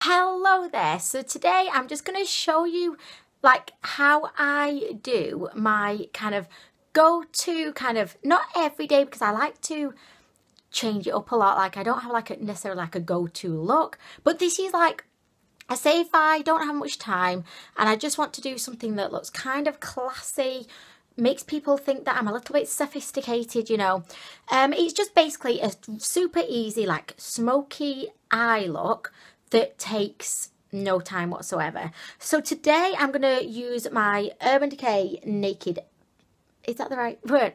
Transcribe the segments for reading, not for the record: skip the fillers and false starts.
Hello there. So today I'm just going to show you like how I do my kind of go-to not every day, because I like to change it up a lot. Like I don't have like necessarily like a go-to look, but this is like, I say if I don't have much time and I just want to do something that looks kind of classy, makes people think that I'm a little bit sophisticated, you know. It's just basically a super easy like smoky eye look that takes no time whatsoever. So today I'm going to use my Urban Decay Naked, is that the right word?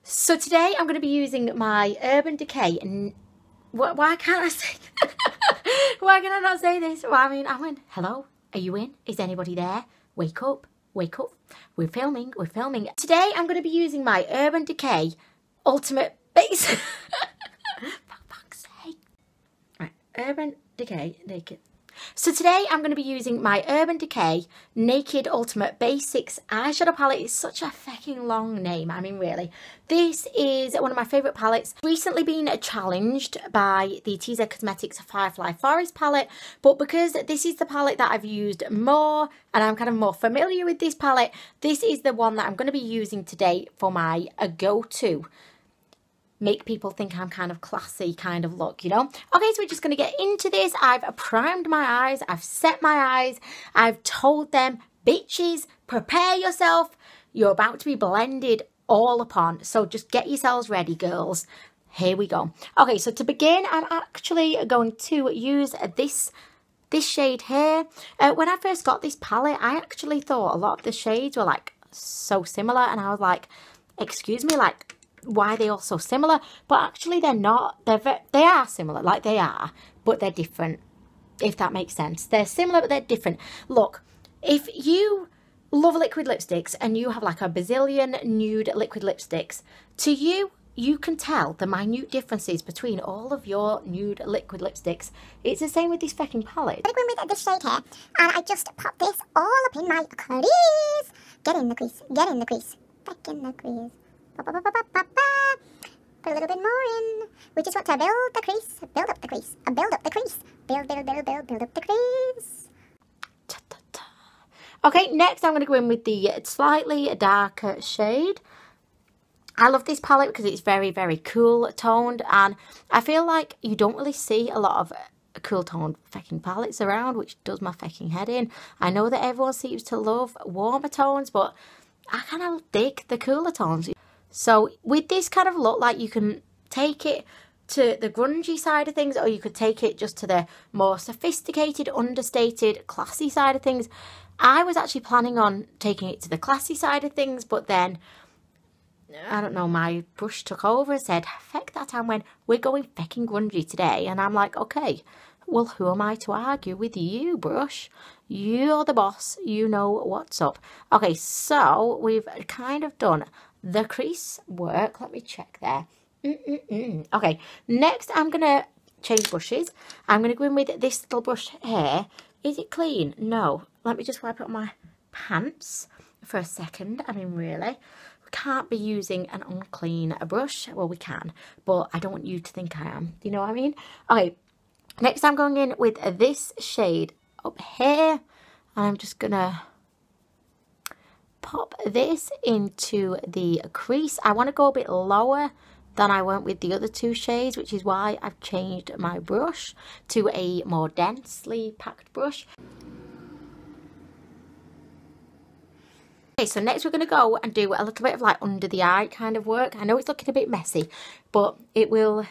So today I'm going to be using my Urban Decay, why can't I say why can I not say this? Well, I mean, Anwen, hello, are you in? Is anybody there? Wake up, wake up. We're filming, we're filming. Today I'm going to be using my Urban Decay Ultimate Base. For fuck's sake. Right, Urban Decay Naked. So today I'm going to be using my Urban Decay Naked Ultimate Basics eyeshadow palette. It's such a fucking long name, I mean really. This is one of my favourite palettes. Recently been challenged by the TZ Cosmetics Firefly Forest palette, but because this is the palette that I've used more and I'm kind of more familiar with this palette, this is the one that I'm going to be using today for my go-to. Make people think I'm kind of classy kind of look, you know. Okay, so we're just going to get into this. I've primed my eyes, I've set my eyes, I've told them, bitches, prepare yourself, you're about to be blended all upon. So just get yourselves ready, girls. Here we go. Okay, so to begin, I'm actually going to use this shade here. When I first got this palette, I actually thought a lot of the shades were like so similar, and I was like, excuse me, like, why are they all so similar? But actually they're not. They are similar, like they are, but they're different, if that makes sense. They're similar, but they're different. Look, if you love liquid lipsticks and you have like a bazillion nude liquid lipsticks, to you, you can tell the minute differences between all of your nude liquid lipsticks. It's the same with this fucking palette. I'm going with this shade here, and I just pop this all up in my crease. Get in the crease, get in the crease, back in the crease. Put a little bit more in. We just want to build the crease, build up the crease, build up the crease, build up the crease. Okay, next I'm going to go in with the slightly darker shade. I love this palette because it's very, very cool toned, and I feel like you don't really see a lot of cool toned fucking palettes around, which does my fucking head in. I know that everyone seems to love warmer tones, but I kind of dig the cooler tones. So with this kind of look, like you can take it to the grungy side of things, or you could take it just to the more sophisticated, understated, classy side of things. I was actually planning on taking it to the classy side of things, but then, I don't know, my brush took over and said, feck that, Anwen, we're going fecking grungy today. And I'm like, okay, well, who am I to argue with you, brush? You're the boss, you know what's up. Okay, so we've kind of done the crease work. Let me check there. Okay, next I'm going to change brushes. I'm going to go in with this little brush here. Is it clean? No. Let me just wipe up my pants for a second. I mean, really, we can't be using an unclean brush. Well, we can, but I don't want you to think I am. Do you know what I mean? Okay, next I'm going in with this shade up here. I'm just going to pop this into the crease. I want to go a bit lower than I went with the other two shades, which is why I've changed my brush to a more densely packed brush. Okay, so next we're going to go and do a little bit of like under the eye kind of work. I know it's looking a bit messy, but it will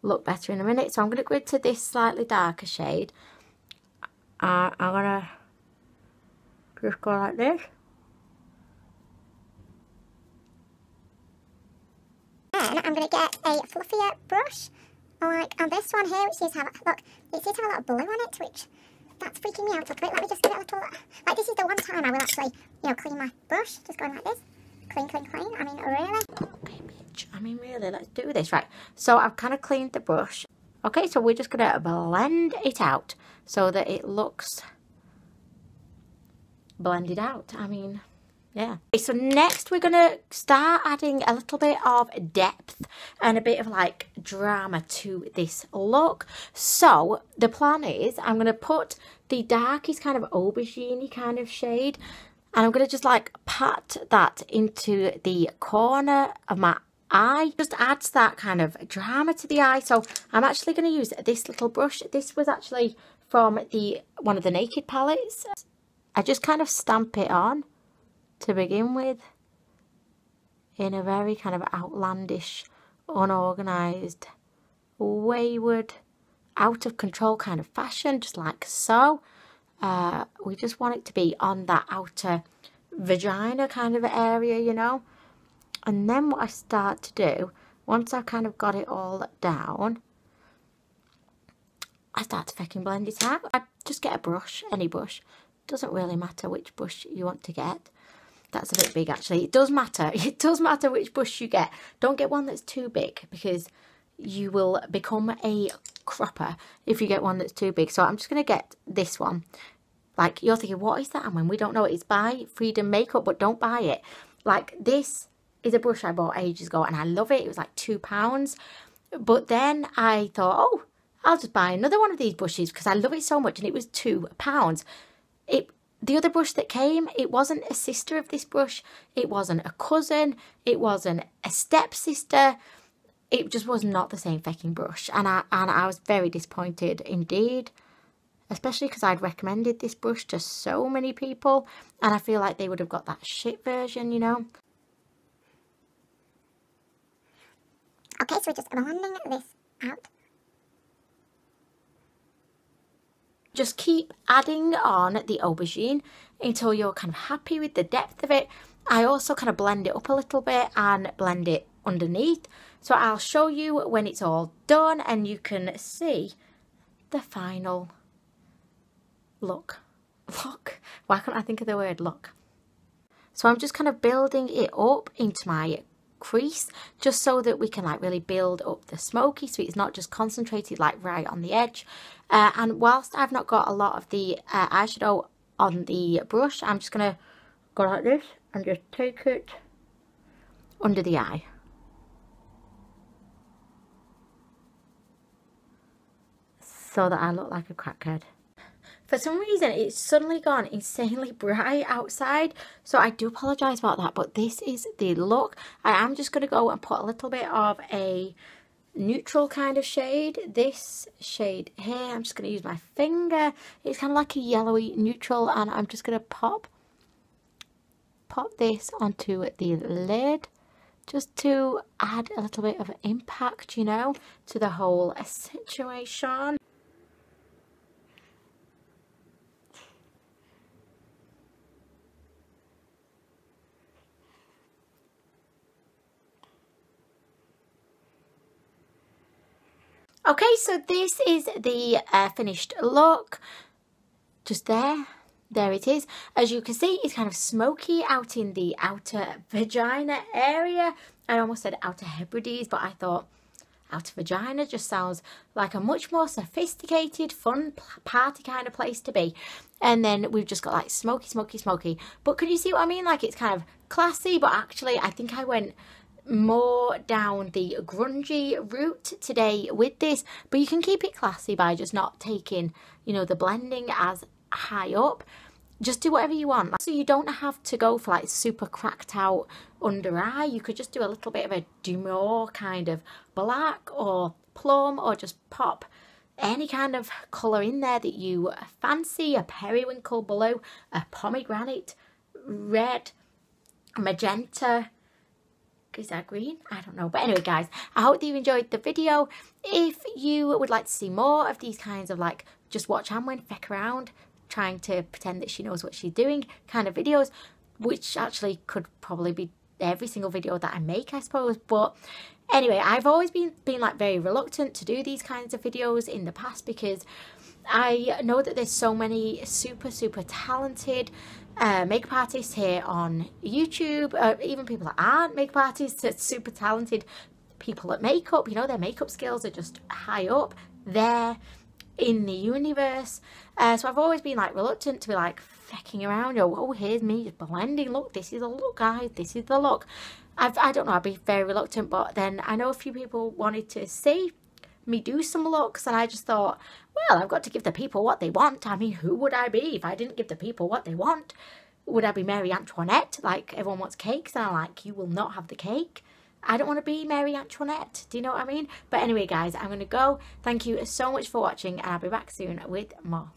look better in a minute. So I'm going to go into this slightly darker shade. I'm going to just go like this. Then I'm going to get a fluffier brush, like on this one here, which seems to have, look, it seems to have a lot of blue on it, which, that's freaking me out a little bit. Let me just give it a little, like this is the one time I will actually, you know, clean my brush, just going like this, clean, clean, clean, I mean, really. Okay, bitch, I mean, really, let's do this, right. So I've kind of cleaned the brush. Okay, so we're just going to blend it out so that it looks blended out. I mean, yeah. Okay, so next we're going to start adding a little bit of depth and a bit of like drama to this look. So the plan is I'm going to put the darkest kind of aubergine kind of shade, and I'm going to just like pat that into the corner of my eye. Just adds that kind of drama to the eye. So I'm actually going to use this little brush. This was actually from one of the Naked palettes. I just kind of stamp it on to begin with in a very kind of outlandish, unorganised, wayward, out of control kind of fashion, just like so. We just want it to be on that outer vagina kind of area, you know. And then what I start to do, once I've kind of got it all down, I start to fucking blend it out. I just get a brush, any brush. Doesn't really matter which brush you want to get. That's a bit big actually. It does matter. It does matter which brush you get. Don't get one that's too big, because you will become a cropper if you get one that's too big. So I'm just going to get this one. Like, you're thinking, what is that, Anwen? We don't know. It's by Freedom Makeup, but don't buy it. Like, this is a brush I bought ages ago and I love it. It was like £2. But then I thought, oh, I'll just buy another one of these brushes because I love it so much, and it was £2. The other brush that came, it wasn't a sister of this brush. It wasn't a cousin. It wasn't a stepsister. It just was not the same fucking brush. And I was very disappointed indeed. Especially because I'd recommended this brush to so many people. And I feel like they would have got that shit version, you know. Okay, so we're just blending this out. Just keep adding on the aubergine until you're kind of happy with the depth of it. I also kind of blend it up a little bit and blend it underneath. So I'll show you when it's all done and you can see the final look. Look. Why can't I think of the word look? So I'm just kind of building it up into my crease, just so that we can like really build up the smoky, so it's not just concentrated like right on the edge. And whilst I've not got a lot of the eyeshadow on the brush, I'm just gonna go like this and just take it under the eye. So that I look like a crackhead. For some reason, it's suddenly gone insanely bright outside, so I do apologise about that, but this is the look. I am just going to go and put a little bit of a neutral kind of shade. This shade here, I'm just going to use my finger. It's kind of like a yellowy neutral, and I'm just going to pop this onto the lid, just to add a little bit of impact, you know, to the whole situation. Okay, so this is the finished look. Just there it is. As you can see, it's kind of smoky out in the outer vagina area. I almost said outer Hebrides, but I thought outer vagina just sounds like a much more sophisticated, fun party kind of place to be. And then we've just got like smoky, smoky, smoky. But can you see what I mean? Like, it's kind of classy, but actually I think I went more down the grungy route today with this, but you can keep it classy by just not taking, you know, the blending as high up. Just do whatever you want. So you don't have to go for like super cracked out under eye. You could just do a little bit of a demure kind of black or plum, or just pop any kind of colour in there that you fancy. A periwinkle blue, a pomegranate red, magenta. Is that green? I don't know. But anyway, guys, I hope that you enjoyed the video. If you would like to see more of these kinds of like just watch Anwen feck around trying to pretend that she knows what she's doing kind of videos, which actually could probably be every single video that I make, I suppose. But anyway, I've always been like very reluctant to do these kinds of videos in the past, because I know that there's so many super talented makeup artists here on YouTube, even people that aren't makeup artists, that's super talented people at makeup. You know, their makeup skills are just high up there. in the universe. So I've always been like reluctant to be like fecking around, or oh, here's me just blending, look, this is the look guys, this is the look. I don't know, I'd be very reluctant, but then I know a few people wanted to see me do some looks, and I just thought, well, I've got to give the people what they want. I mean, who would I be if I didn't give the people what they want? Would I be Mary Antoinette? Like, everyone wants cakes, and I'm like, you will not have the cake. I don't want to be Mary Antoinette. Do you know what I mean? But anyway, guys, I'm going to go. Thank you so much for watching, and I'll be back soon with more.